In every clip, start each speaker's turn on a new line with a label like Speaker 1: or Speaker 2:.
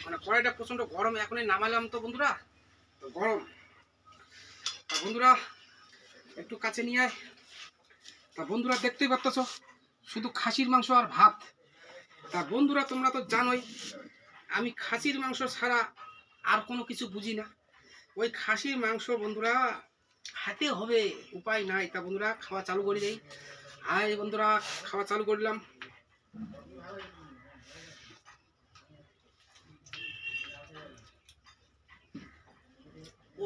Speaker 1: মানে কড়াইটা প্রচণ্ড গরম, এখনই নামালাম তো বন্ধুরা, তো গরম। তা বন্ধুরা একটু কাছে নিয়ে আয়। তা বন্ধুরা দেখতেই পাচ্ছ শুধু খাসির মাংস আর ভাত। তা বন্ধুরা তোমরা তো জানোই আমি খাসির মাংস ছাড়া আর কোনো কিছু বুঝি না। ওই খাসির মাংস বন্ধুরা খেতে হবে, উপায় নাই। তা বন্ধুরা খাওয়া চালু করে দেই। আয় বন্ধুরা খাওয়া চালু করলাম।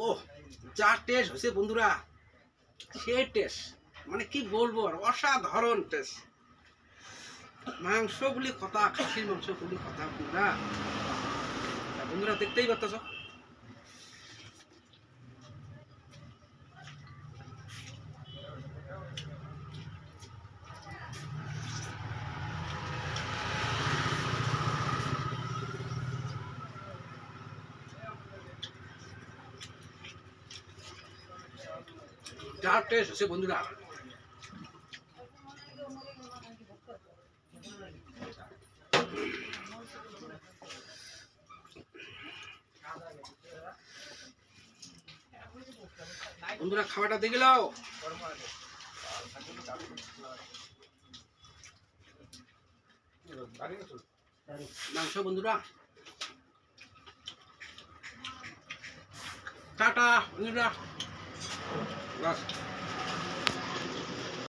Speaker 1: ও যা টেস্ট হয়েছে বন্ধুরা, সেই টেস্ট মানে কি বলবো, আর অসাধারণ টেস্ট। মাংসগুলি কথা, খাসির মাংসগুলি কথা বন্ধুরা। বন্ধুরা দেখতেই পাচ্ছ যা টেস্ট হচ্ছে বন্ধুরা। বন্ধুরা খাওয়াটা দেখে নাও। মাংস বন্ধুরা টাটা বন্ধুরা।